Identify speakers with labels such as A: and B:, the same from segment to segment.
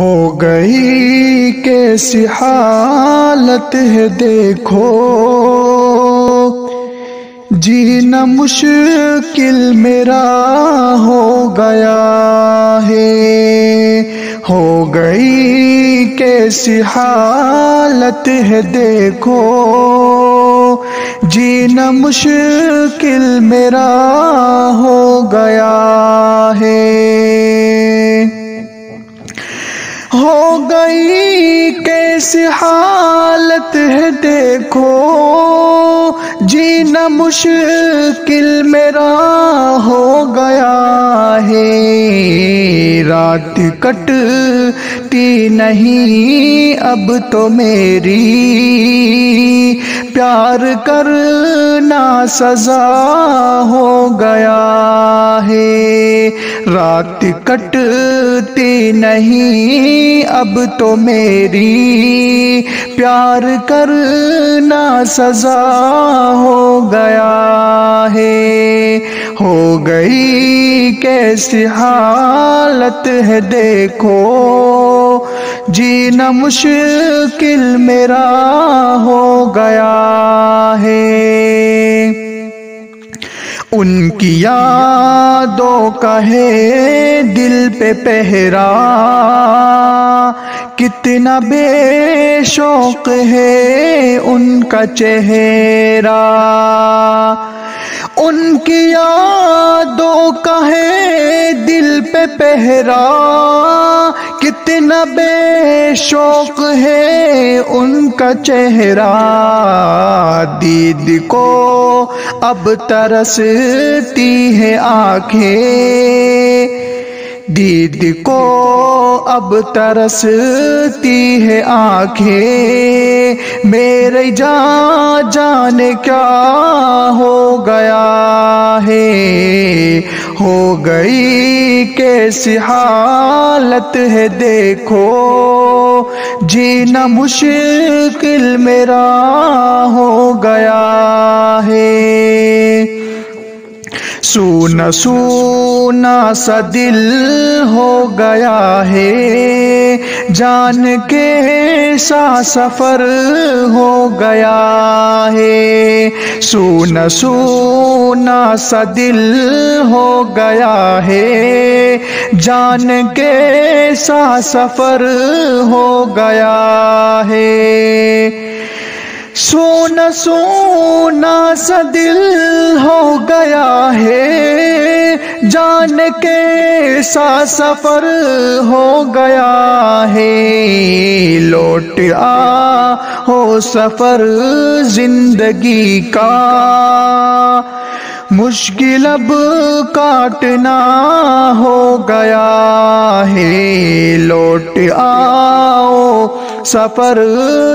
A: ہو گئی کیسی حالت ہے دیکھو، جینا مشکل میرا ہو گیا ہے۔ ہو گئی کیسی حالت ہے دیکھو، جینا مشکل میرا ہو گیا ہے۔ ہو گئی کیسی حالت ہے دیکھو، جینا مشکل میرا ہو گیا ہے۔ رات کٹتی نہیں اب تو میری، پیار کرنا سزا ہو گیا ہے۔ رات کٹتی نہیں اب تو میری، پیار کرنا سزا ہو گیا ہے۔ ہو گئی کیسی حالت ہے دیکھو، جینا مشکل میرا ہو گیا ہے۔ ان کی یادوں کا ہے دل پہ پہرا، کتنا بے شوق ہے ان کا چہرہ۔ ان کی یادوں کا ہے دل پہ پہرا، کتنا بے شوق ہے ان کا چہرہ۔ دید کو اب ترستی ہے آنکھیں، دید کو اب ترستی ہے آنکھیں۔ میرے جانے کیا ہو گیا ہے۔ ہو گئی کیسی حالت ہے دیکھو، جینا مشکل میرا ہو گیا ہے۔ سونا سونا سا دل ہو گیا ہے، جان کے سا سفر ہو گیا ہے۔ سونا سونا سا دل ہو گیا ہے، جان کے سا سفر ہو گیا ہے۔ سونا سونا سا دل ہو گیا ہے، جان کے سا سفر ہو گیا ہے۔ لوٹ ہو سفر زندگی کا، مشکل اب کاٹنا ہو گیا ہے۔ لوٹ آؤ سفر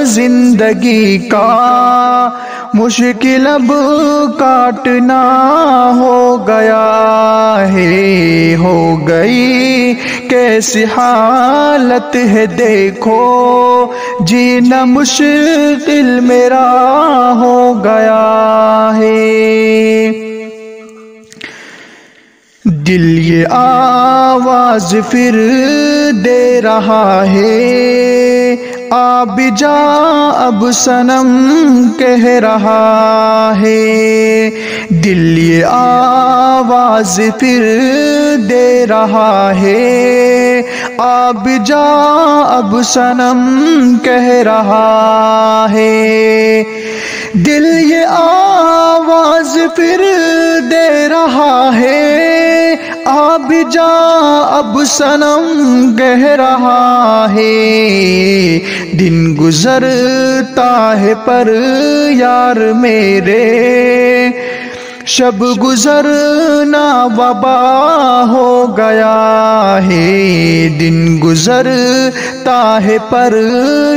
A: زندگی کا، مشکل اب کاٹنا ہو گیا ہے۔ ہو گئی کیسی حالت ہے دیکھو، جینا مشکل میرا ہو گیا ہے۔ دل یہ آواز پھر دے رہا ہے، آب جا اب صنم کہہ رہا ہے۔ دل یہ آواز پھر دے رہا ہے، آب جا اب صنم کہہ رہا ہے۔ دل یہ آواز پھر دے رہا ہے، آب جا اب صنم کہہ رہا ہے۔ دن گزرتا ہے پر یار میرے، شب گزرنا وبا ہو گیا ہے۔ دن گزرتا ہے پر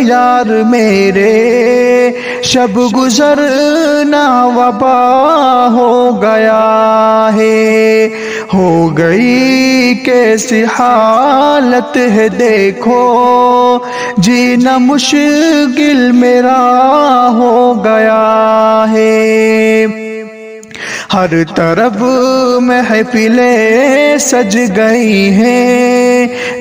A: یار میرے، شب گزرنا وبا ہو گیا ہے۔ ہو گئی کیسی حالت ہے دیکھو، جینا مشکل میرا ہو گیا ہے۔ ہر طرف محفلیں سج گئی ہیں،